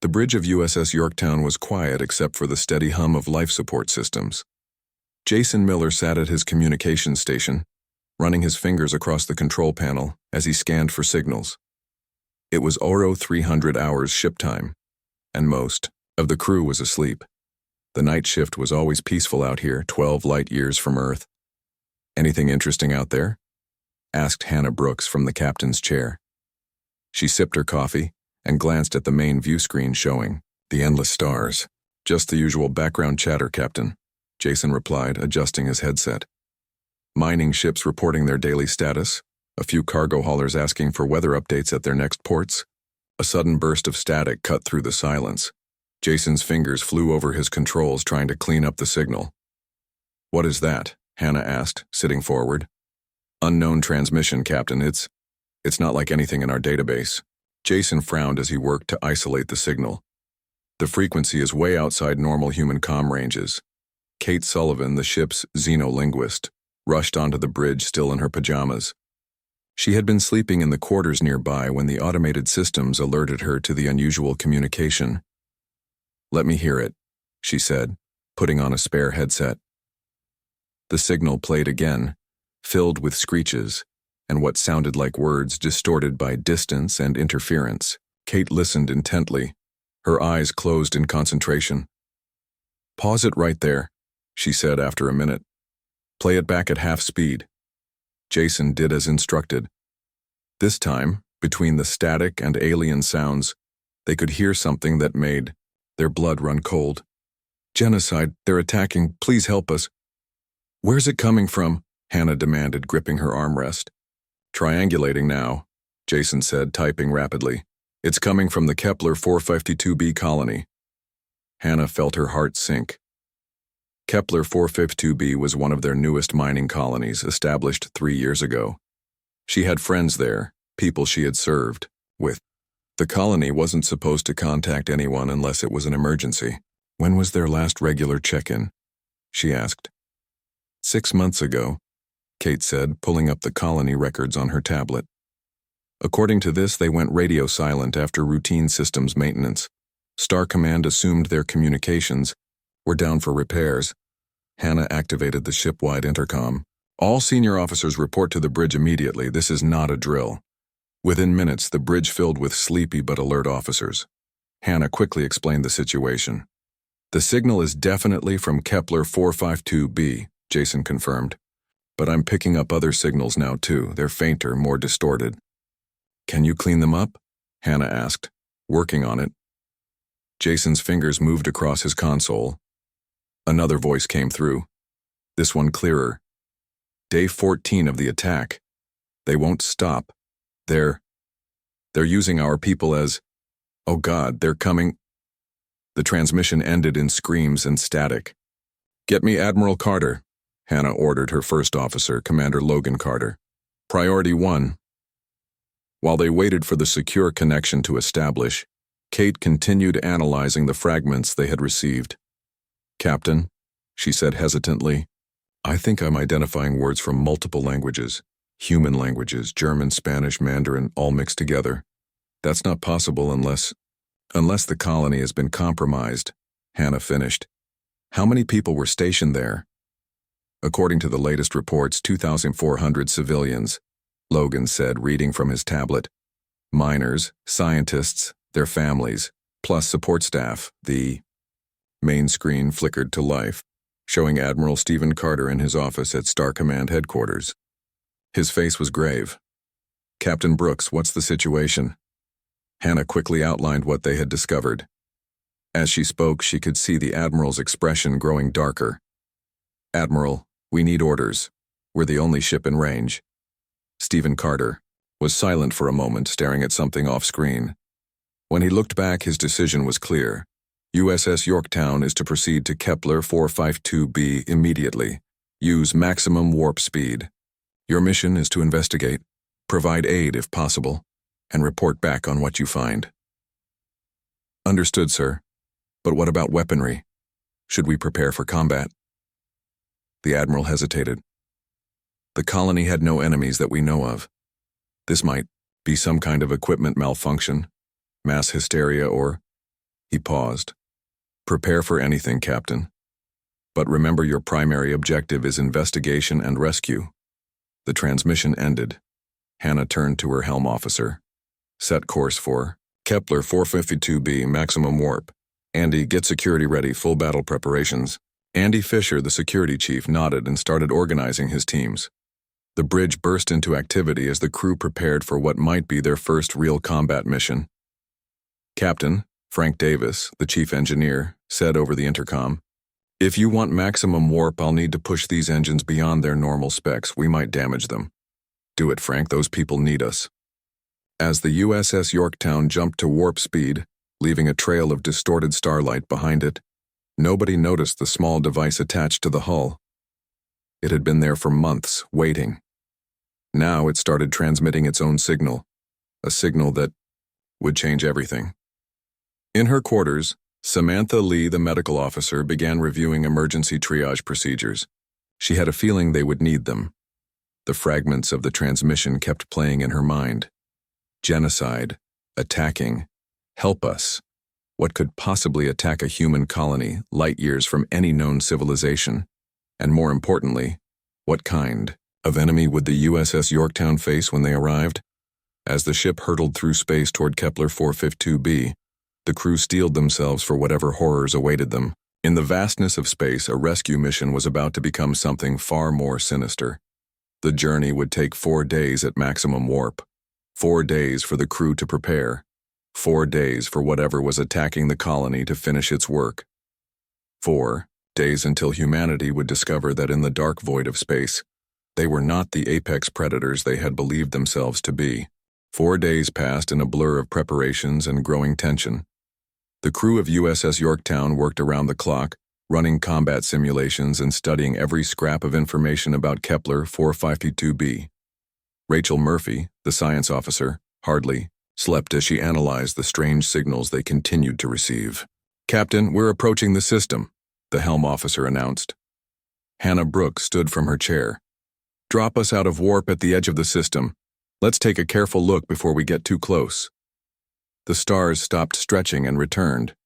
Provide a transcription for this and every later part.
The bridge of USS Yorktown was quiet except for the steady hum of life support systems. Jason Miller sat at his communications station, running his fingers across the control panel as he scanned for signals. It was Oro 300 hours ship time, and most of the crew was asleep. The night shift was always peaceful out here, 12 light years from Earth. "Anything interesting out there?" asked Hannah Brooks from the captain's chair. She sipped her coffee and glanced at the main view screen showing the endless stars. "Just the usual background chatter, Captain," Jason replied, adjusting his headset. "Mining ships reporting their daily status, a few cargo haulers asking for weather updates at their next ports." A sudden burst of static cut through the silence. Jason's fingers flew over his controls trying to clean up the signal. "What is that?" Hannah asked, sitting forward. "Unknown transmission, Captain. It's not like anything in our database." Jason frowned as he worked to isolate the signal. "The frequency is way outside normal human comm ranges." Kate Sullivan, the ship's xenolinguist, rushed onto the bridge still in her pajamas. She had been sleeping in the quarters nearby when the automated systems alerted her to the unusual communication. "Let me hear it," she said, putting on a spare headset. The signal played again, filled with screeches, and what sounded like words distorted by distance and interference. Kate listened intently, her eyes closed in concentration. "Pause it right there," she said after a minute. "Play it back at half speed." Jason did as instructed. This time, between the static and alien sounds, they could hear something that made their blood run cold. "Genocide, they're attacking, please help us." "Where's it coming from?" Hannah demanded, gripping her armrest. "Triangulating now," Jason said, typing rapidly. "It's coming from the Kepler 452b colony." Hannah felt her heart sink. Kepler 452b was one of their newest mining colonies, established 3 years ago. She had friends there, people she had served with. The colony wasn't supposed to contact anyone unless it was an emergency. "When was their last regular check-in?" she asked. 6 months ago, Kate said, pulling up the colony records on her tablet. According to this, they went radio silent after routine systems maintenance. Star Command assumed their communications were down for repairs. Hannah activated the ship-wide intercom. "All senior officers report to the bridge immediately. This is not a drill." Within minutes, the bridge filled with sleepy but alert officers. Hannah quickly explained the situation. "The signal is definitely from Kepler 452b, Jason confirmed. "But I'm picking up other signals now too. They're fainter, more distorted." "Can you clean them up?" Hannah asked. "Working on it." Jason's fingers moved across his console. Another voice came through, this one clearer. "Day 14 of the attack. They won't stop. They're using our people as... Oh God, they're coming..." The transmission ended in screams and static. "Get me Admiral Carter," Hannah ordered her first officer, Commander Logan Carter. "Priority 1. While they waited for the secure connection to establish, Kate continued analyzing the fragments they had received. "Captain," she said hesitantly, "I think I'm identifying words from multiple languages. Human languages, German, Spanish, Mandarin, all mixed together. That's not possible unless the colony has been compromised," Hannah finished. "How many people were stationed there?" "According to the latest reports, 2,400 civilians," Logan said, reading from his tablet. "Miners, scientists, their families, plus support staff." The main screen flickered to life, showing Admiral Stephen Carter in his office at Star Command headquarters. His face was grave. "Captain Brooks, what's the situation?" Hannah quickly outlined what they had discovered. As she spoke, she could see the Admiral's expression growing darker. "Admiral, we need orders. We're the only ship in range." Stephen Carter was silent for a moment, staring at something off-screen. When he looked back, his decision was clear. USS Yorktown is to proceed to Kepler 452b immediately. Use maximum warp speed. Your mission is to investigate, provide aid if possible, and report back on what you find. "Understood, sir. But what about weaponry? Should we prepare for combat?" The Admiral hesitated. "The colony had no enemies that we know of. This might be some kind of equipment malfunction, mass hysteria, or..." He paused. Prepare for anything, Captain. But remember, your primary objective is investigation and rescue. The transmission ended. Hannah turned to her helm officer. Set course for Kepler 452b, maximum warp. Andy, get security ready, full battle preparations. Andy Fisher, the security chief, nodded and started organizing his teams. The bridge burst into activity as the crew prepared for what might be their first real combat mission. Captain, Frank Davis, the chief engineer, said over the intercom, "If you want maximum warp, I'll need to push these engines beyond their normal specs. We might damage them." "Do it, Frank. Those people need us." As the USS Yorktown jumped to warp speed, leaving a trail of distorted starlight behind it, nobody noticed the small device attached to the hull. It had been there for months, waiting. Now it started transmitting its own signal, a signal that would change everything. In her quarters, Samantha Lee, the medical officer, began reviewing emergency triage procedures. She had a feeling they would need them. The fragments of the transmission kept playing in her mind. Genocide, attacking, help us. What could possibly attack a human colony light years from any known civilization? And more importantly, what kind of enemy would the USS Yorktown face when they arrived? As the ship hurtled through space toward Kepler 452b, the crew steeled themselves for whatever horrors awaited them. In the vastness of space, a rescue mission was about to become something far more sinister. The journey would take 4 days at maximum warp. 4 days for the crew to prepare. 4 days for whatever was attacking the colony to finish its work. 4 days until humanity would discover that in the dark void of space, they were not the apex predators they had believed themselves to be. 4 days passed in a blur of preparations and growing tension. The crew of USS Yorktown worked around the clock, running combat simulations and studying every scrap of information about Kepler 452b. Rachel Murphy, the science officer, hardly slept as she analyzed the strange signals they continued to receive. "Captain, we're approaching the system," the helm officer announced. Hannah Brooks stood from her chair. "Drop us out of warp at the edge of the system. Let's take a careful look before we get too close." The stars stopped stretching and returned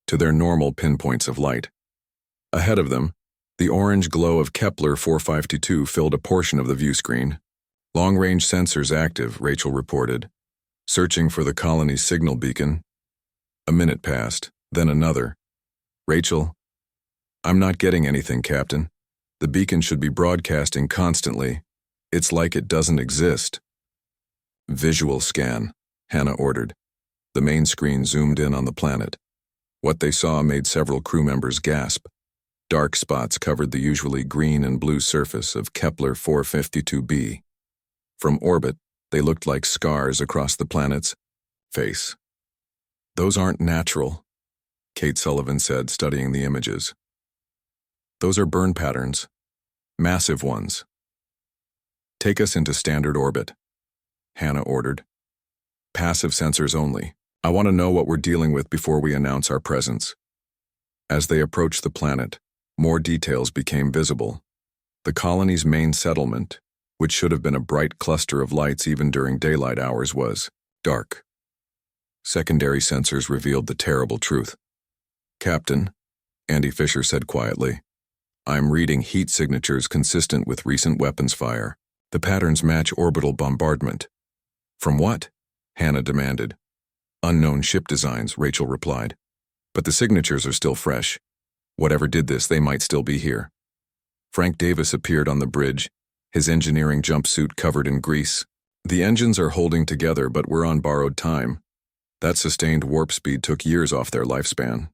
to their normal pinpoints of light. Ahead of them, the orange glow of Kepler 452 filled a portion of the view screen. "Long-range sensors active," Rachel reported, searching for the colony's signal beacon. A minute passed, then another. "Rachel, I'm not getting anything, Captain. The beacon should be broadcasting constantly. It's like it doesn't exist." "Visual scan," Hannah ordered. The main screen zoomed in on the planet. What they saw made several crew members gasp. Dark spots covered the usually green and blue surface of Kepler 452b. From orbit, they looked like scars across the planet's face. "Those aren't natural," Kate Sullivan said, studying the images. "Those are burn patterns. Massive ones." "Take us into standard orbit," Hannah ordered. "Passive sensors only. I want to know what we're dealing with before we announce our presence." As they approached the planet, more details became visible. The colony's main settlement, which should have been a bright cluster of lights even during daylight hours, was dark. Secondary sensors revealed the terrible truth. "Captain," Andy Fisher said quietly, "I'm reading heat signatures consistent with recent weapons fire. The patterns match orbital bombardment." "From what?" Hannah demanded. "Unknown ship designs," Rachel replied. "But the signatures are still fresh. Whatever did this, they might still be here." Frank Davis appeared on the bridge, his engineering jumpsuit covered in grease. "The engines are holding together, but we're on borrowed time. That sustained warp speed took years off their lifespan."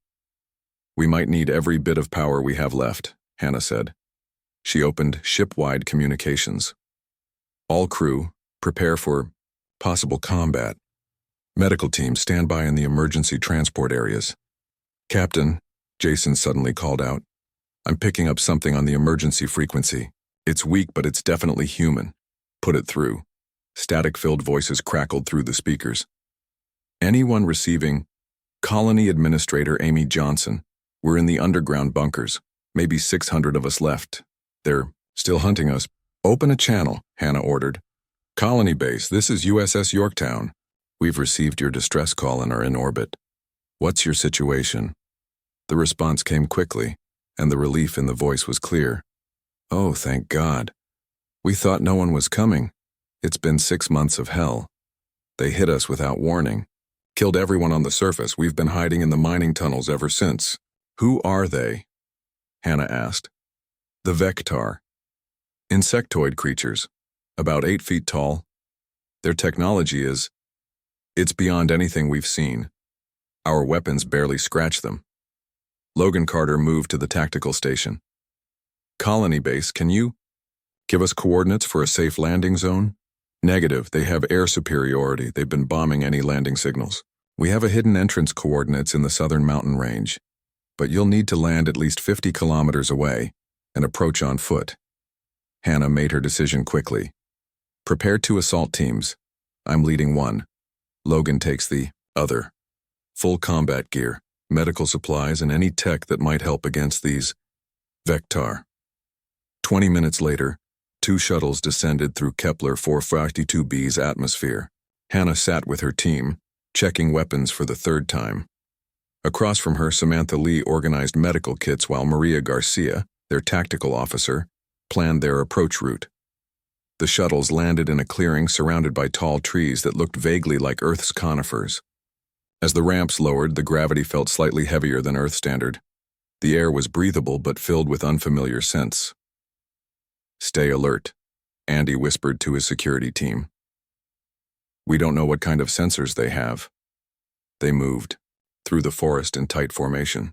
"We might need every bit of power we have left," Hannah said. She opened ship-wide communications. "All crew, prepare for possible combat. Medical teams stand by in the emergency transport areas." "Captain," Jason suddenly called out, "I'm picking up something on the emergency frequency. It's weak, but it's definitely human. Put it through." Static-filled voices crackled through the speakers. "Anyone receiving? Colony Administrator Amy Johnson. We're in the underground bunkers. Maybe 600 of us left. They're still hunting us." "Open a channel," Hannah ordered. "Colony base, this is USS Yorktown. We've received your distress call and are in orbit. What's your situation? The response came quickly, and the relief in the voice was clear. Oh, thank God. We thought no one was coming. It's been 6 months of hell. They hit us without warning. Killed everyone on the surface. We've been hiding in the mining tunnels ever since. Who are they? Hannah asked. The Vectar. Insectoid creatures. About 8 feet tall. Their technology it's beyond anything we've seen. Our weapons barely scratch them. Logan Carter moved to the tactical station. Colony base, can you give us coordinates for a safe landing zone? Negative, they have air superiority. They've been bombing any landing signals. We have a hidden entrance coordinates in the southern mountain range, but you'll need to land at least 50 kilometers away and approach on foot. Hannah made her decision quickly. Prepare 2 assault teams. I'm leading one. Logan takes the other. Full combat gear, medical supplies, and any tech that might help against these Vectar. 20 minutes later, 2 shuttles descended through Kepler 452b's atmosphere. Hannah sat with her team, checking weapons for the 3rd time. Across from her, Samantha Lee organized medical kits while Maria Garcia, their tactical officer, planned their approach route. The shuttles landed in a clearing surrounded by tall trees that looked vaguely like Earth's conifers. As the ramps lowered, the gravity felt slightly heavier than Earth standard. The air was breathable but filled with unfamiliar scents. Stay alert, Andy whispered to his security team. We don't know what kind of sensors they have. They moved through the forest in tight formation.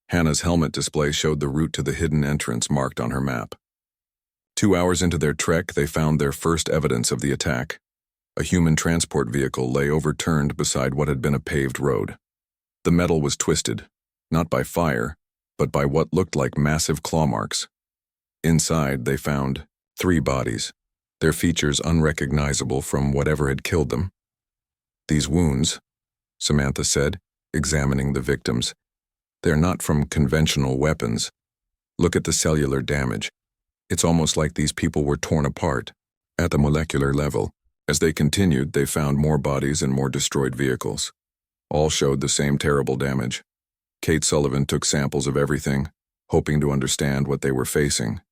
Hannah's helmet display showed the route to the hidden entrance marked on her map. 2 hours into their trek, they found their first evidence of the attack. A human transport vehicle lay overturned beside what had been a paved road. The metal was twisted, not by fire, but by what looked like massive claw marks. Inside, they found 3 bodies, their features unrecognizable from whatever had killed them. These wounds, Samantha said, examining the victims, they're not from conventional weapons. Look at the cellular damage. It's almost like these people were torn apart. At the molecular level, as they continued, they found more bodies and more destroyed vehicles. All showed the same terrible damage. Kate Sullivan took samples of everything, hoping to understand what they were facing.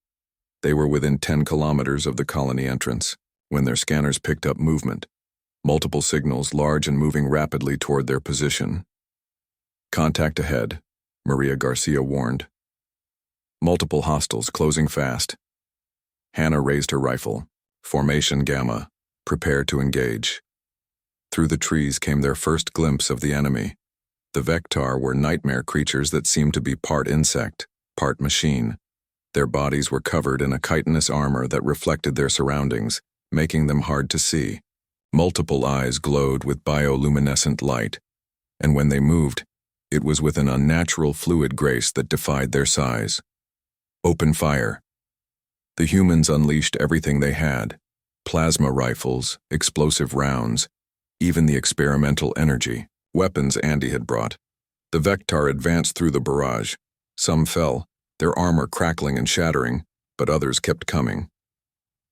They were within 10 kilometers of the colony entrance when their scanners picked up movement. Multiple signals, large and moving rapidly toward their position. Contact ahead, Maria Garcia warned. Multiple hostiles closing fast. Hannah raised her rifle. Formation Gamma. Prepare to engage. Through the trees came their first glimpse of the enemy. The Vectar were nightmare creatures that seemed to be part insect, part machine. Their bodies were covered in a chitinous armor that reflected their surroundings, making them hard to see. Multiple eyes glowed with bioluminescent light, and when they moved, it was with an unnatural fluid grace that defied their size. Open fire. The humans unleashed everything they had. Plasma rifles, explosive rounds, even the experimental energy, weapons Andy had brought. The Vectar advanced through the barrage. Some fell, their armor crackling and shattering, but others kept coming.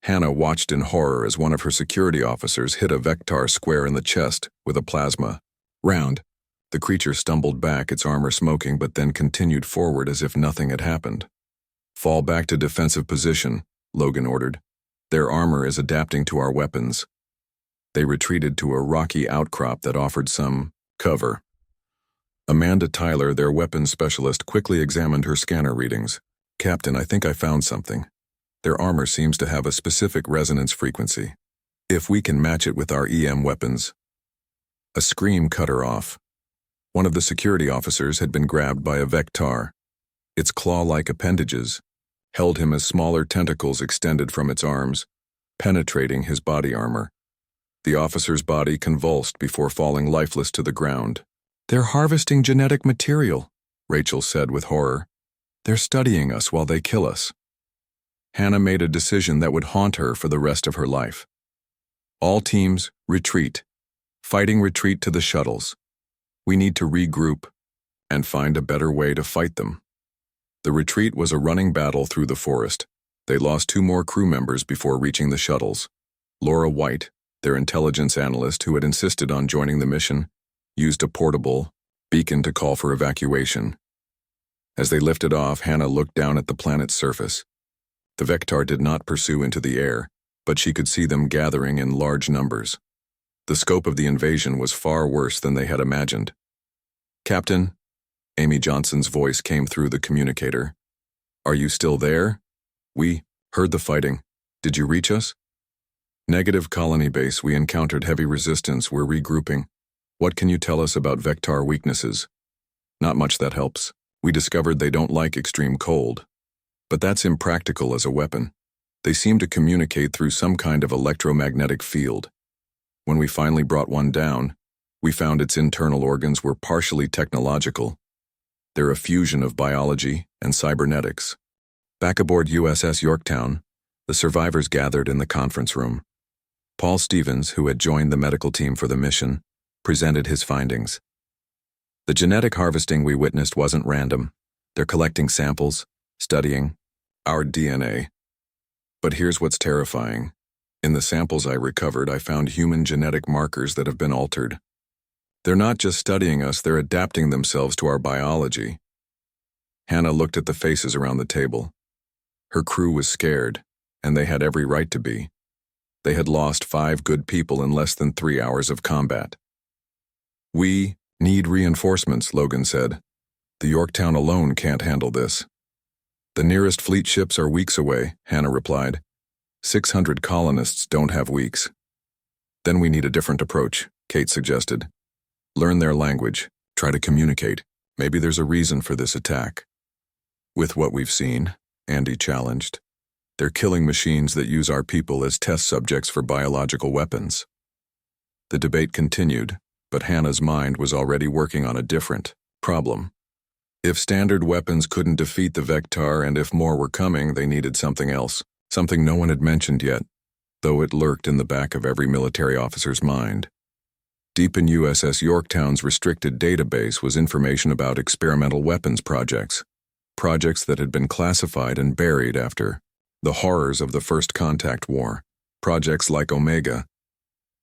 Hannah watched in horror as one of her security officers hit a Vectar square in the chest with a plasma round. The creature stumbled back, its armor smoking, but then continued forward as if nothing had happened. Fall back to defensive position, Logan ordered. Their armor is adapting to our weapons. They retreated to a rocky outcrop that offered some cover. Amanda Tyler, their weapons specialist, quickly examined her scanner readings. Captain, I think I found something. Their armor seems to have a specific resonance frequency. If we can match it with our EM weapons. A scream cut her off. One of the security officers had been grabbed by a Vectar. Its claw-like appendages held him as smaller tentacles extended from its arms, penetrating his body armor. The officer's body convulsed before falling lifeless to the ground. They're harvesting genetic material, Rachel said with horror. They're studying us while they kill us. Hannah made a decision that would haunt her for the rest of her life. All teams, retreat. Fighting retreat to the shuttles. We need to regroup and find a better way to fight them. The retreat was a running battle through the forest. They lost 2 more crew members before reaching the shuttles. Laura White, their intelligence analyst who had insisted on joining the mission, used a portable beaconed to call for evacuation. As they lifted off, Hannah looked down at the planet's surface. The Vectar did not pursue into the air, but she could see them gathering in large numbers. The scope of the invasion was far worse than they had imagined. "Captain," Amy Johnson's voice came through the communicator. "Are you still there? We heard the fighting. Did you reach us?" "Negative, colony base. We encountered heavy resistance. We're regrouping. What can you tell us about Vectar weaknesses?" "Not much that helps. We discovered they don't like extreme cold. But that's impractical as a weapon. They seem to communicate through some kind of electromagnetic field. When we finally brought one down, we found its internal organs were partially technological. They're a fusion of biology and cybernetics." Back aboard USS Yorktown, the survivors gathered in the conference room. Paul Stevens, who had joined the medical team for the mission, presented his findings. "The genetic harvesting we witnessed wasn't random. They're collecting samples, studying our DNA. But here's what's terrifying. In the samples I recovered, I found human genetic markers that have been altered. They're not just studying us, they're adapting themselves to our biology." Hannah looked at the faces around the table. Her crew was scared, and they had every right to be. They had lost 5 good people in less than 3 hours of combat. "We need reinforcements," Logan said. "The Yorktown alone can't handle this." "The nearest fleet ships are weeks away," Hannah replied. 600 colonists don't have weeks." "Then we need a different approach," Kate suggested. "Learn their language, try to communicate. Maybe there's a reason for this attack." "With what we've seen," Andy challenged, "they're killing machines that use our people as test subjects for biological weapons." The debate continued, but Hannah's mind was already working on a different problem. If standard weapons couldn't defeat the Vectar, and if more were coming, they needed something else. Something no one had mentioned yet, though it lurked in the back of every military officer's mind. Deep in USS Yorktown's restricted database was information about experimental weapons projects that had been classified and buried after the horrors of the First Contact War, projects like Omega.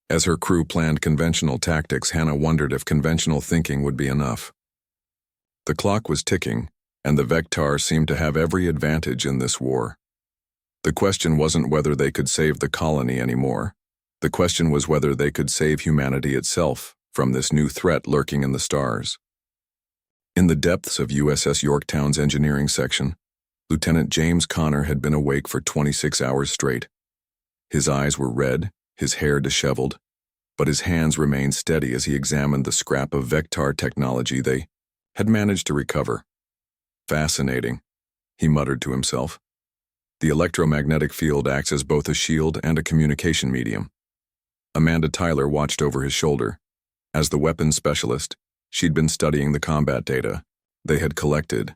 As her crew planned conventional tactics, Hannah wondered if conventional thinking would be enough. The clock was ticking, and the Vectar seemed to have every advantage in this war. The question wasn't whether they could save the colony anymore. The question was whether they could save humanity itself from this new threat lurking in the stars. In the depths of USS Yorktown's engineering section, Lieutenant James Connor had been awake for 26 hours straight. His eyes were red, his hair disheveled, but his hands remained steady as he examined the scrap of Vectar technology they had managed to recover. "Fascinating," he muttered to himself. The electromagnetic field acts as both a shield and a communication medium. Amanda Tyler watched over his shoulder. As the weapons specialist, she'd been studying the combat data they had collected.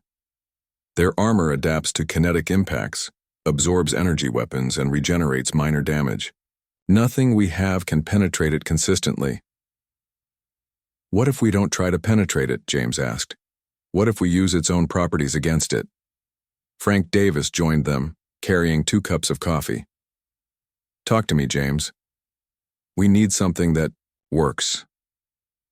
Their armor adapts to kinetic impacts, absorbs energy weapons, and regenerates minor damage. Nothing we have can penetrate it consistently. "What if we don't try to penetrate it?" James asked. "What if we use its own properties against it?" Frank Davis joined them, carrying 2 cups of coffee. "Talk to me, James." "We need something that works."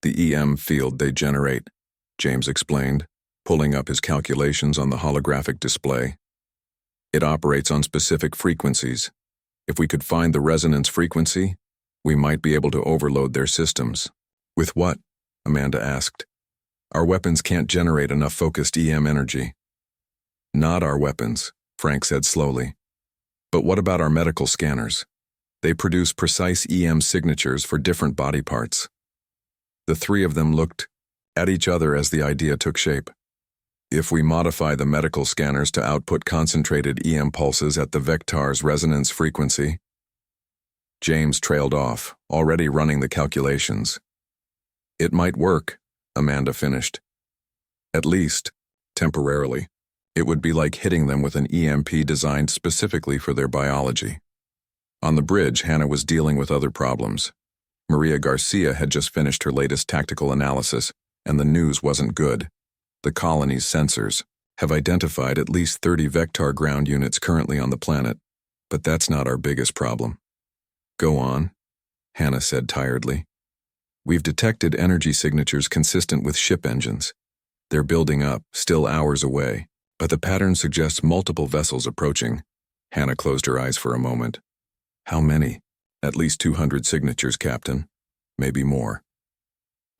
"The EM field they generate," James explained, pulling up his calculations on the holographic display. "It operates on specific frequencies. If we could find the resonance frequency, we might be able to overload their systems." "With what?" Amanda asked. "Our weapons can't generate enough focused EM energy." "Not our weapons," Frank said slowly. "But what about our medical scanners? They produce precise EM signatures for different body parts." The 3 of them looked at each other as the idea took shape. "If we modify the medical scanners to output concentrated EM pulses at the Vectar's resonance frequency..." James trailed off, already running the calculations. "It might work," Amanda finished. "At least, temporarily. It would be like hitting them with an EMP designed specifically for their biology." On the bridge, Hannah was dealing with other problems. Maria Garcia had just finished her latest tactical analysis, and the news wasn't good. The colony's sensors have identified at least 30 Vectar ground units currently on the planet, but that's not our biggest problem. "Go on," Hannah said tiredly. We've detected energy signatures consistent with ship engines. They're building up, still hours away, but the pattern suggests multiple vessels approaching. Hannah closed her eyes for a moment. How many? At least 200 signatures, Captain. Maybe more.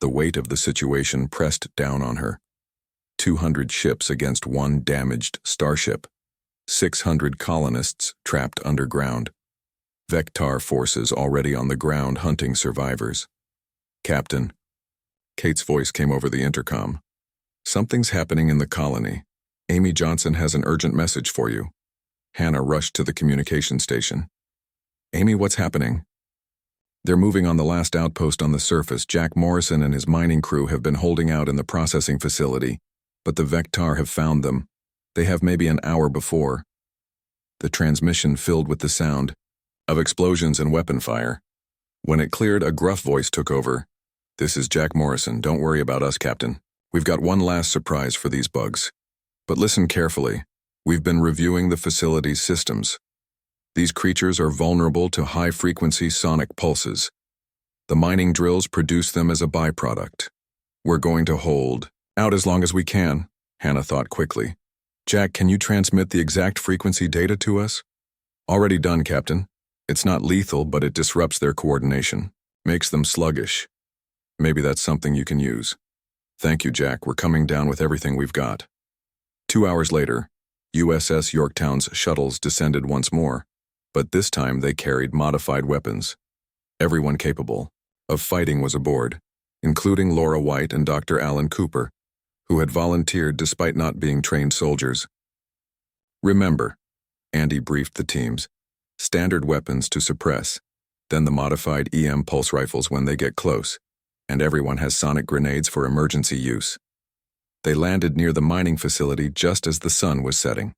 The weight of the situation pressed down on her. 200 ships against one damaged starship. 600 colonists trapped underground. Vectar forces already on the ground hunting survivors. Captain. Kate's voice came over the intercom. Something's happening in the colony. Amy Johnson has an urgent message for you. Hannah rushed to the communication station. Amy, what's happening? They're moving on the last outpost on the surface. Jack Morrison and his mining crew have been holding out in the processing facility, but the Vectar have found them. They have maybe an hour before. The transmission filled with the sound of explosions and weapon fire. When it cleared, a gruff voice took over. This is Jack Morrison. Don't worry about us, Captain. We've got one last surprise for these bugs. But listen carefully. We've been reviewing the facility's systems. These creatures are vulnerable to high-frequency sonic pulses. The mining drills produce them as a byproduct. We're going to hold out as long as we can, Hannah thought quickly. Jack, can you transmit the exact frequency data to us? Already done, Captain. It's not lethal, but it disrupts their coordination, makes them sluggish. Maybe that's something you can use. Thank you, Jack. We're coming down with everything we've got. 2 hours later, USS Yorktown's shuttles descended once more, but this time they carried modified weapons. Everyone capable of fighting was aboard, including Laura White and Dr. Alan Cooper, who had volunteered despite not being trained soldiers. Remember, Andy briefed the teams, standard weapons to suppress, then the modified EM pulse rifles when they get close, and everyone has sonic grenades for emergency use. They landed near the mining facility just as the sun was setting.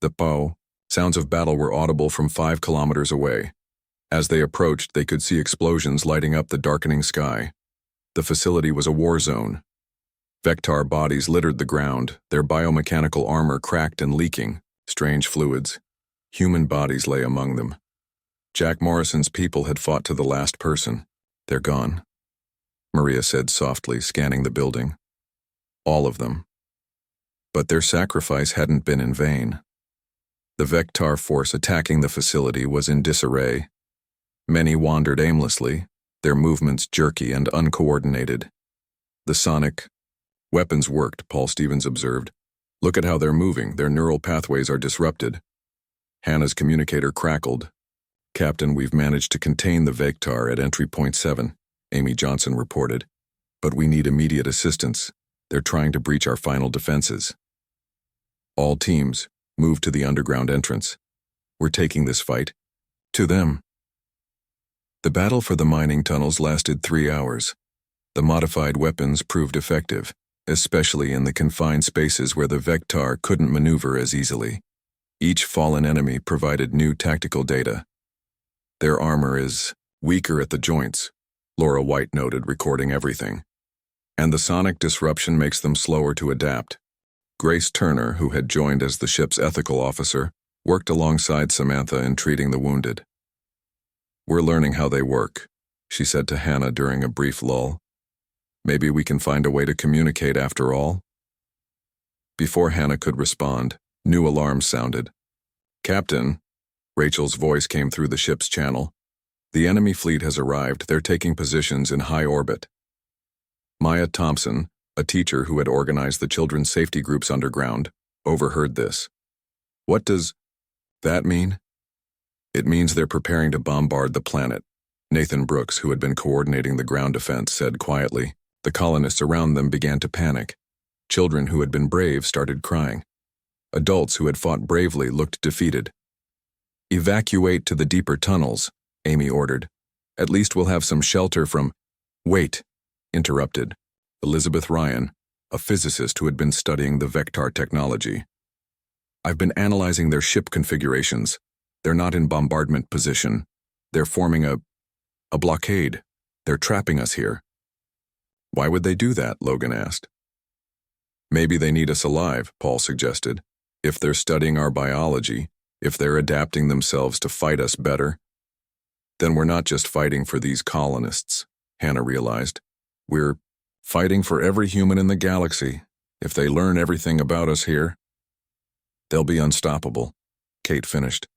The pow, sounds of battle were audible from 5 kilometers away. As they approached, they could see explosions lighting up the darkening sky. The facility was a war zone. Vectar bodies littered the ground, their biomechanical armor cracked and leaking, strange fluids. Human bodies lay among them. Jack Morrison's people had fought to the last person. They're gone, Maria said softly, scanning the building. All of them. But their sacrifice hadn't been in vain. The Vectar force attacking the facility was in disarray. Many wandered aimlessly, their movements jerky and uncoordinated. The sonic weapons worked, Paul Stevens observed. Look at how they're moving, their neural pathways are disrupted. Hannah's communicator crackled. Captain, we've managed to contain the Vectar at entry point 7, Amy Johnson reported. But we need immediate assistance. They're trying to breach our final defenses. All teams, move to the underground entrance. We're taking this fight to them. The battle for the mining tunnels lasted 3 hours. The modified weapons proved effective, especially in the confined spaces where the Vectar couldn't maneuver as easily. Each fallen enemy provided new tactical data. Their armor is weaker at the joints, Laura White noted, recording everything. And the sonic disruption makes them slower to adapt. Grace Turner, who had joined as the ship's ethical officer, worked alongside Samantha in treating the wounded. We're learning how they work, she said to Hannah during a brief lull. Maybe we can find a way to communicate after all? Before Hannah could respond, new alarms sounded. Captain, Rachel's voice came through the ship's channel. The enemy fleet has arrived. They're taking positions in high orbit. Maya Thompson, a teacher who had organized the children's safety groups underground, overheard this. What does that mean? It means they're preparing to bombard the planet, Nathan Brooks, who had been coordinating the ground defense, said quietly. The colonists around them began to panic. Children who had been brave started crying. Adults who had fought bravely looked defeated. Evacuate to the deeper tunnels, Amy ordered. At least we'll have some shelter from— Wait, interrupted Elizabeth Ryan, a physicist who had been studying the Vectar technology. I've been analyzing their ship configurations. They're not in bombardment position. They're forming a blockade. They're trapping us here. Why would they do that? Logan asked. Maybe they need us alive, Paul suggested. If they're studying our biology, if they're adapting themselves to fight us better, then we're not just fighting for these colonists, Hannah realized. We're fighting for every human in the galaxy. If they learn everything about us here, they'll be unstoppable, Kate finished.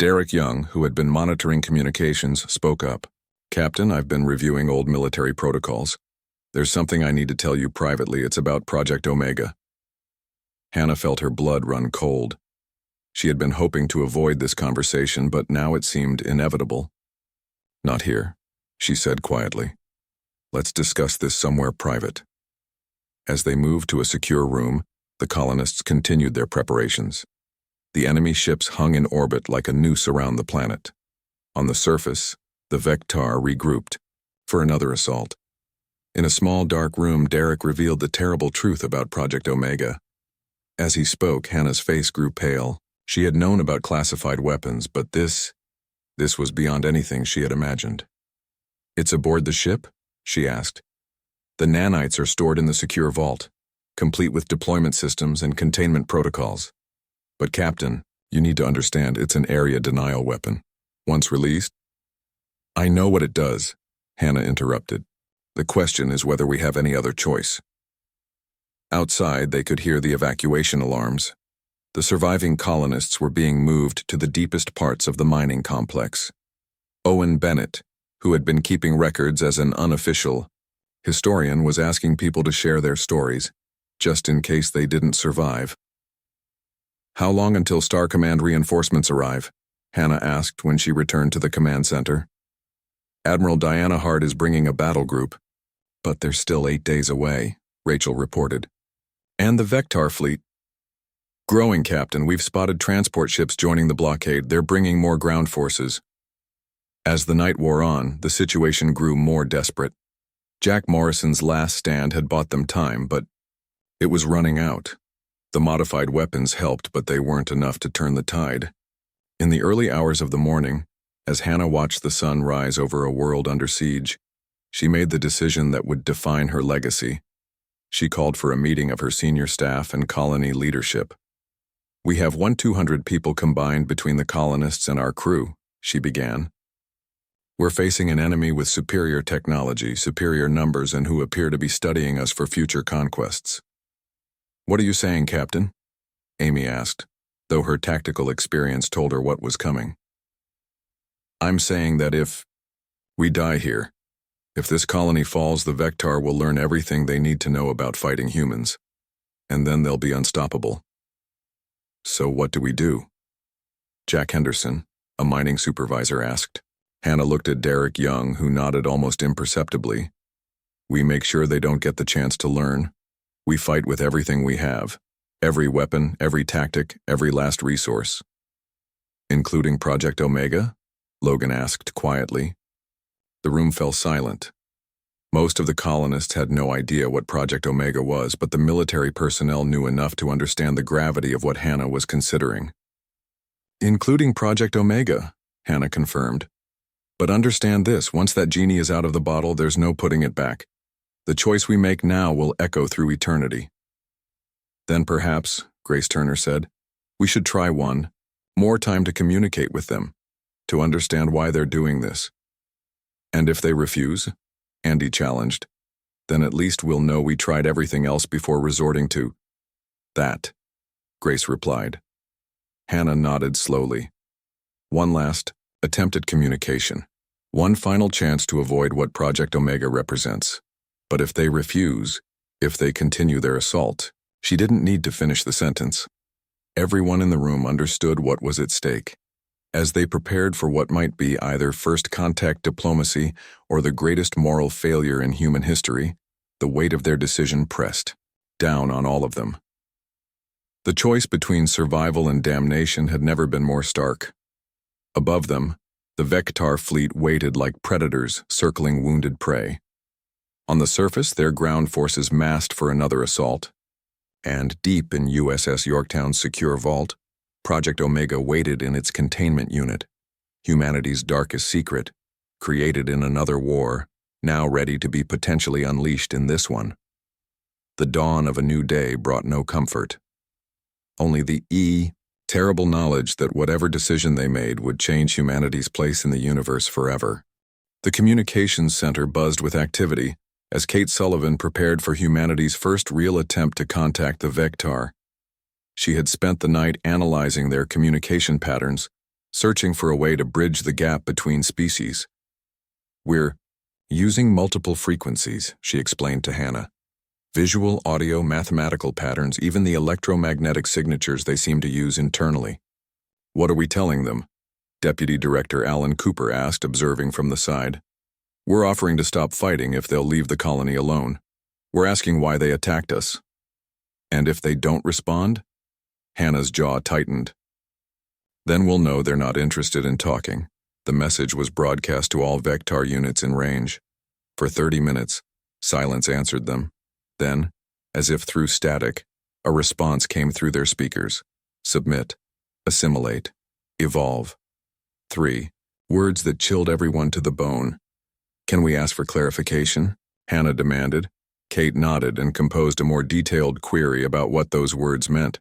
Derek Young, who had been monitoring communications, spoke up. Captain, I've been reviewing old military protocols. There's something I need to tell you privately. It's about Project Omega. Hannah felt her blood run cold. She had been hoping to avoid this conversation, but now it seemed inevitable. Not here, she said quietly. Let's discuss this somewhere private. As they moved to a secure room, the colonists continued their preparations. The enemy ships hung in orbit like a noose around the planet. On the surface, the Vectar regrouped for another assault. In a small dark room, Derek revealed the terrible truth about Project Omega. As he spoke, Hannah's face grew pale. She had known about classified weapons, but this was beyond anything she had imagined. It's aboard the ship? She asked. The nanites are stored in the secure vault, complete with deployment systems and containment protocols. But Captain, you need to understand it's an area denial weapon. Once released, I know what it does, Hannah interrupted. The question is whether we have any other choice. Outside, they could hear the evacuation alarms. The surviving colonists were being moved to the deepest parts of the mining complex. Owen Bennett, who had been keeping records as an unofficial historian, was asking people to share their stories, just in case they didn't survive. How long until Star Command reinforcements arrive? Hannah asked when she returned to the command center. Admiral Diana Hart is bringing a battle group, but they're still 8 days away, Rachel reported. And the Vectar fleet. Growing, Captain. We've spotted transport ships joining the blockade. They're bringing more ground forces. As the night wore on, the situation grew more desperate. Jack Morrison's last stand had bought them time, but it was running out. The modified weapons helped, but they weren't enough to turn the tide. In the early hours of the morning, as Hannah watched the sun rise over a world under siege, she made the decision that would define her legacy. She called for a meeting of her senior staff and colony leadership. We have 200 people combined between the colonists and our crew, she began. We're facing an enemy with superior technology, superior numbers, and who appear to be studying us for future conquests. What are you saying, Captain? Amy asked, though her tactical experience told her what was coming. I'm saying that if we die here, if this colony falls, the Vectar will learn everything they need to know about fighting humans, and then they'll be unstoppable. So what do we do? Jack Henderson, a mining supervisor, asked. Hannah looked at Derek Young, who nodded almost imperceptibly. We make sure they don't get the chance to learn. We fight with everything we have. Every weapon, every tactic, every last resource. Including Project Omega? Logan asked quietly. The room fell silent. Most of the colonists had no idea what Project Omega was, but the military personnel knew enough to understand the gravity of what Hannah was considering. Including Project Omega, Hannah confirmed. But understand this, once that genie is out of the bottle, there's no putting it back. The choice we make now will echo through eternity. Then perhaps, Grace Turner said, we should try more time to communicate with them, to understand why they're doing this. And if they refuse, Andy challenged, then at least we'll know we tried everything else before resorting to that, Grace replied. Hannah nodded slowly. One last attempt at communication. One final chance to avoid what Project Omega represents. But if they refuse, if they continue their assault, she didn't need to finish the sentence. Everyone in the room understood what was at stake. As they prepared for what might be either first contact diplomacy or the greatest moral failure in human history, the weight of their decision pressed down on all of them. The choice between survival and damnation had never been more stark. Above them, the Vectar fleet waited like predators circling wounded prey. On the surface, their ground forces massed for another assault. And deep in USS Yorktown's secure vault, Project Omega waited in its containment unit, humanity's darkest secret, created in another war, now ready to be potentially unleashed in this one. The dawn of a new day brought no comfort. Only the terrible knowledge that whatever decision they made would change humanity's place in the universe forever. The communications center buzzed with activity as Kate Sullivan prepared for humanity's first real attempt to contact the Vectar. She had spent the night analyzing their communication patterns, searching for a way to bridge the gap between species. "We're using multiple frequencies," she explained to Hannah. "Visual, audio, mathematical patterns, even the electromagnetic signatures they seem to use internally." "What are we telling them?" Deputy Director Alan Cooper asked, observing from the side. "We're offering to stop fighting if they'll leave the colony alone. We're asking why they attacked us." "And if they don't respond?" Hannah's jaw tightened. "Then we'll know they're not interested in talking." The message was broadcast to all Vectar units in range. For 30 minutes, silence answered them. Then, as if through static, a response came through their speakers. Submit, assimilate, evolve. 3 words that chilled everyone to the bone. "Can we ask for clarification?" Hannah demanded. Kate nodded and composed a more detailed query about what those words meant.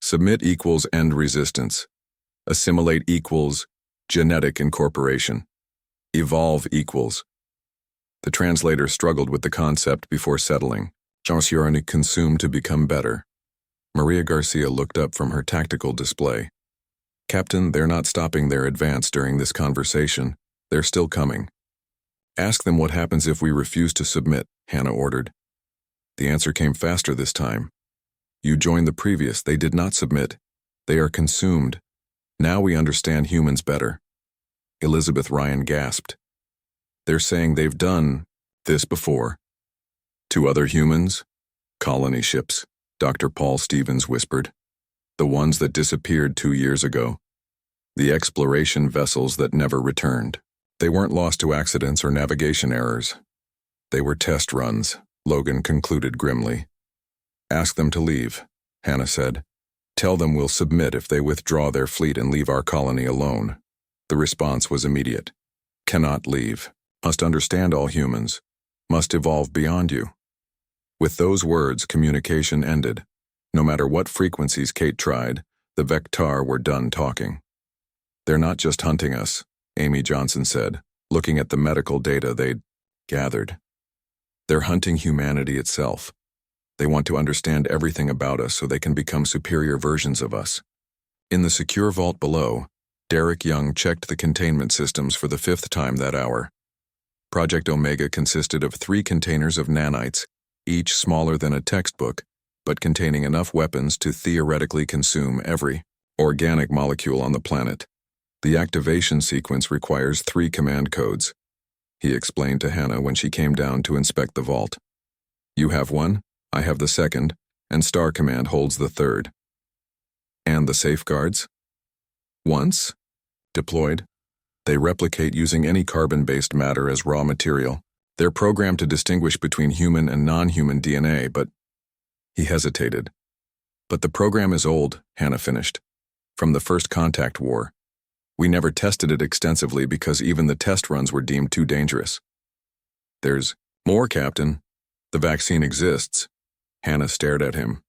Submit equals end resistance. Assimilate equals genetic incorporation. Evolve equals. The translator struggled with the concept before settling. "Chansiorni consume to become better." Maria Garcia looked up from her tactical display. "Captain, they're not stopping their advance during this conversation. They're still coming." "Ask them what happens if we refuse to submit," Hannah ordered. The answer came faster this time. "You joined the previous. They did not submit. They are consumed. Now we understand humans better." Elizabeth Ryan gasped. "They're saying they've done this before." "To other humans?" "Colony ships," Dr. Paul Stevens whispered. "The ones that disappeared 2 years ago. The exploration vessels that never returned. They weren't lost to accidents or navigation errors. They were test runs," Logan concluded grimly. "Ask them to leave," Hannah said. "Tell them we'll submit if they withdraw their fleet and leave our colony alone." The response was immediate. "Cannot leave. Must understand all humans. Must evolve beyond you." With those words, communication ended. No matter what frequencies Kate tried, the Vectar were done talking. "They're not just hunting us," Amy Johnson said, looking at the medical data they'd gathered. "They're hunting humanity itself. They want to understand everything about us so they can become superior versions of us." In the secure vault below, Derek Young checked the containment systems for the 5th time that hour. Project Omega consisted of 3 containers of nanites, each smaller than a textbook, but containing enough weapons to theoretically consume every organic molecule on the planet. The activation sequence requires 3 command codes, he explained to Hannah when she came down to inspect the vault. "You have one, I have the second, and Star Command holds the third." "And the safeguards?" "Once deployed, they replicate using any carbon-based matter as raw material. They're programmed to distinguish between human and non-human DNA, but..." He hesitated. "But the program is old," Hannah finished. "From the first contact war. We never tested it extensively because even the test runs were deemed too dangerous." "There's more, Captain. The vaccine exists." Hannah stared at him.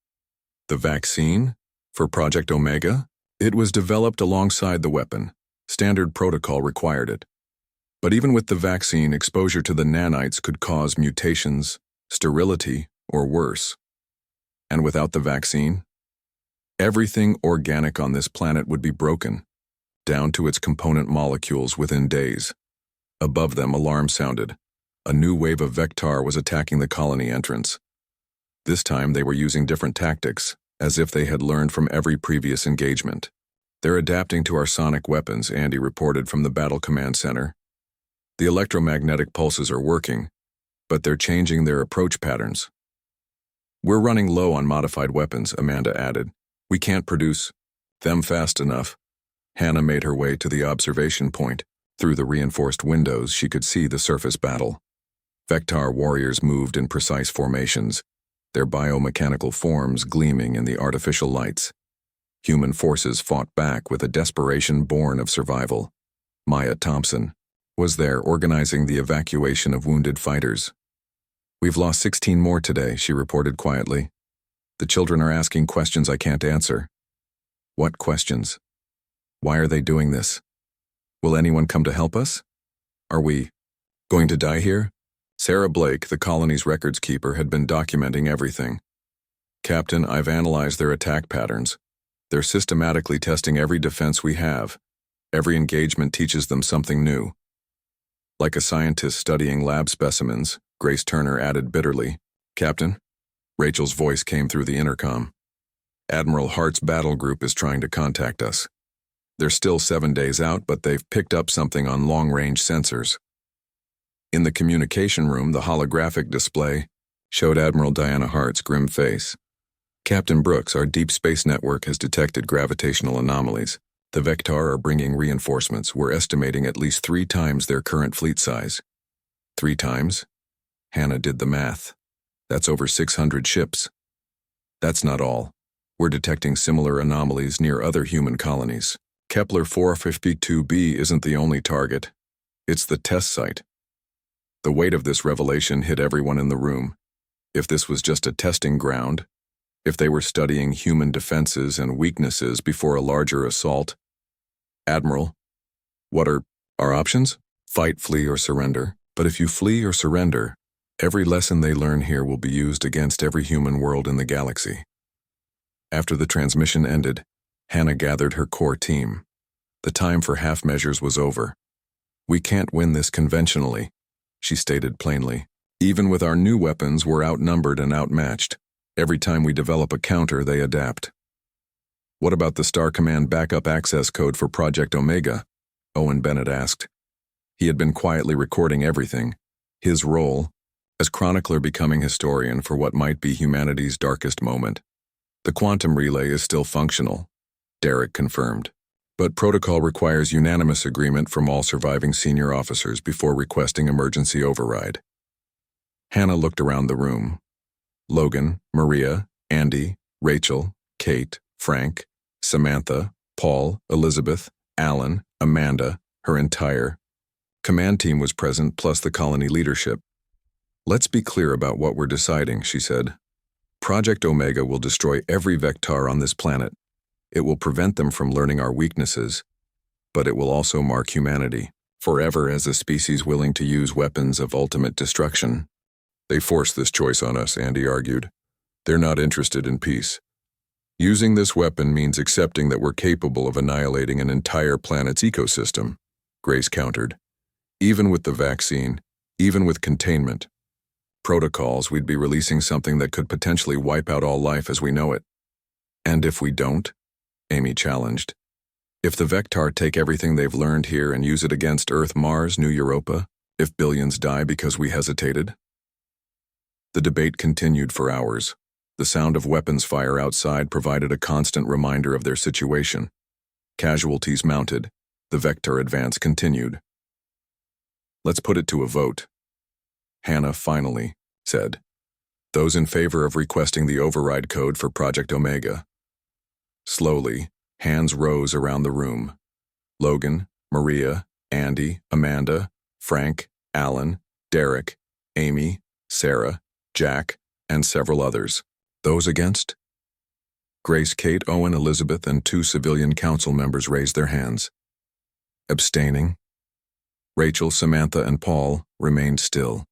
"The vaccine? For Project Omega?" "It was developed alongside the weapon. Standard protocol required it. But even with the vaccine, exposure to the nanites could cause mutations, sterility, or worse. And without the vaccine, everything organic on this planet would be broken, down to its component molecules within days." Above them, alarm sounded. A new wave of Vectar was attacking the colony entrance. This time they were using different tactics, as if they had learned from every previous engagement. "They're adapting to our sonic weapons," Andy reported from the Battle Command Center. "The electromagnetic pulses are working, but they're changing their approach patterns." "We're running low on modified weapons," Amanda added. "We can't produce them fast enough." Hannah made her way to the observation point. Through the reinforced windows, she could see the surface battle. Vectar warriors moved in precise formations, their biomechanical forms gleaming in the artificial lights. Human forces fought back with a desperation born of survival. Maya Thompson was there organizing the evacuation of wounded fighters. "We've lost 16 more today," she reported quietly. "The children are asking questions I can't answer." "What questions? Why are they doing this? Will anyone come to help us? Are we Going to die here? Sarah Blake, the colony's records keeper, had been documenting everything. Captain, I've analyzed their attack patterns. They're systematically testing every defense we have. Every engagement teaches them something new. Like a scientist studying lab specimens, Grace Turner added bitterly. Captain? Rachel's voice came through the intercom. Admiral Hart's battle group is trying to contact us. They're still 7 days out, but they've picked up something on long-range sensors. In the communication room, the holographic display showed Admiral Diana Hart's grim face. Captain Brooks, our deep space network has detected gravitational anomalies. The Vectar are bringing reinforcements. We're estimating at least 3 times their current fleet size. 3 times? Hannah did the math. That's over 600 ships. That's not all. We're detecting similar anomalies near other human colonies. Kepler 452b isn't the only target. It's the test site. The weight of this revelation hit everyone in the room. If this was just a testing ground, if they were studying human defenses and weaknesses before a larger assault. Admiral, what are our options? Fight, flee, or surrender. But if you flee or surrender, every lesson they learn here will be used against every human world in the galaxy. After the transmission ended, Hannah gathered her core team. The time for half measures was over. We can't win this conventionally, she stated plainly. Even with our new weapons, we're outnumbered and outmatched. Every time we develop a counter, they adapt. What about the Star Command backup access code for Project Omega? Owen Bennett asked. He had been quietly recording everything. His role, as chronicler becoming historian for what might be humanity's darkest moment. The quantum relay is still functional, Derek confirmed. But protocol requires unanimous agreement from all surviving senior officers before requesting emergency override. Hannah looked around the room. Logan, Maria, Andy, Rachel, Kate, Frank, Samantha, Paul, Elizabeth, Alan, Amanda, her entire command team was present, plus the colony leadership. Let's be clear about what we're deciding, she said. Project Omega will destroy every Vectar on this planet. It will prevent them from learning our weaknesses, but it will also mark humanity forever as a species willing to use weapons of ultimate destruction. They forced this choice on us, Andy argued. They're not interested in peace. Using this weapon means accepting that we're capable of annihilating an entire planet's ecosystem, Grace countered. Even with the vaccine, even with containment protocols, we'd be releasing something that could potentially wipe out all life as we know it. And if we don't? Amy challenged. If the Vectar take everything they've learned here and use it against Earth, Mars, New Europa, if billions die because we hesitated? The debate continued for hours. The sound of weapons fire outside provided a constant reminder of their situation. Casualties mounted. The Vectar advance continued. Let's put it to a vote. Hannah finally said. Those in favor of requesting the override code for Project Omega. Slowly, hands rose around the room. Logan, Maria, Andy, Amanda, Frank, Alan, Derek, Amy, Sarah, Jack, and several others. Those against? Grace, Kate, Owen, Elizabeth, and 2 civilian council members raised their hands. Abstaining? Rachel, Samantha, and Paul remained still.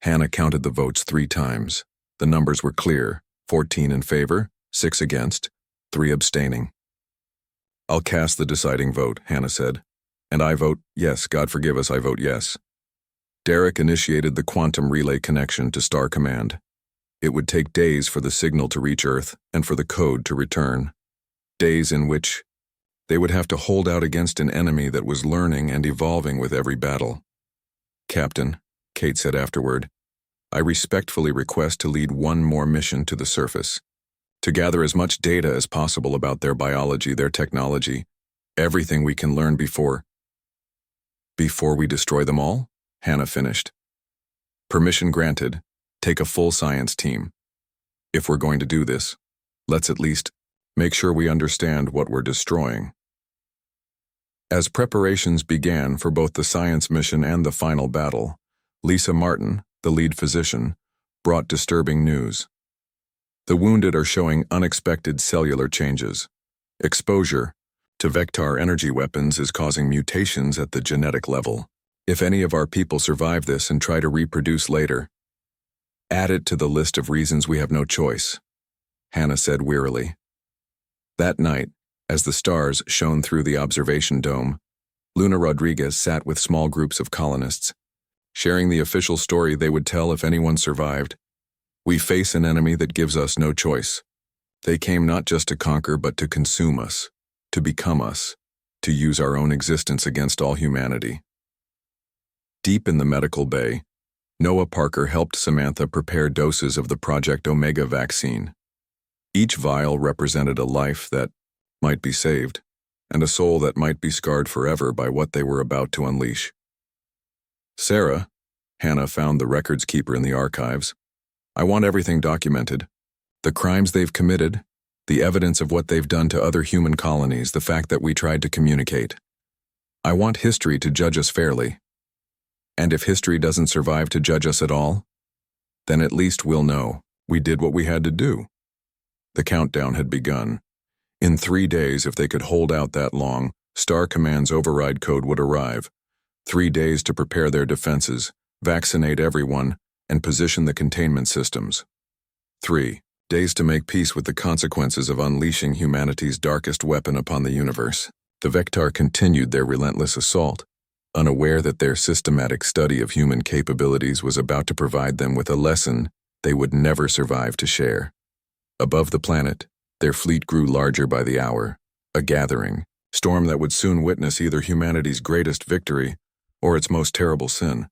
Hannah counted the votes 3 times. The numbers were clear: 14 in favor, 6 against, 3 abstaining. I'll cast the deciding vote, Hannah said. And I vote yes. God forgive us, I vote yes. Derek initiated the quantum relay connection to Star Command. It would take days for the signal to reach Earth and for the code to return. Days in which they would have to hold out against an enemy that was learning and evolving with every battle. Captain, Kate said afterward, I respectfully request to lead one more mission to the surface, to gather as much data as possible about their biology, their technology, everything we can learn before we destroy them all, Hannah finished. Permission granted. Take a full science team. If we're going to do this, let's at least make sure we understand what we're destroying. As preparations began for both the science mission and the final battle, Lisa Martin, the lead physician, brought disturbing news. The wounded are showing unexpected cellular changes. Exposure to Vectar energy weapons is causing mutations at the genetic level. If any of our people survive this and try to reproduce later, add it to the list of reasons we have no choice, Hannah said wearily. That night, as the stars shone through the observation dome, Luna Rodriguez sat with small groups of colonists, sharing the official story they would tell if anyone survived. We face an enemy that gives us no choice. They came not just to conquer but to consume us, to become us, to use our own existence against all humanity. Deep in the medical bay, Noah Parker helped Samantha prepare doses of the Project Omega vaccine. Each vial represented a life that might be saved, and a soul that might be scarred forever by what they were about to unleash. Sarah, Hannah found the records keeper in the archives. I want everything documented. The crimes they've committed, the evidence of what they've done to other human colonies, the fact that we tried to communicate. I want history to judge us fairly. And if history doesn't survive to judge us at all, then at least we'll know we did what we had to do. The countdown had begun. In 3 days, if they could hold out that long, Star Command's override code would arrive. 3 days to prepare their defenses, vaccinate everyone, and position the containment systems. 3 days to make peace with the consequences of unleashing humanity's darkest weapon upon the universe. The Vectar continued their relentless assault, unaware that their systematic study of human capabilities was about to provide them with a lesson they would never survive to share. Above the planet, their fleet grew larger by the hour, a gathering storm that would soon witness either humanity's greatest victory or its most terrible sin.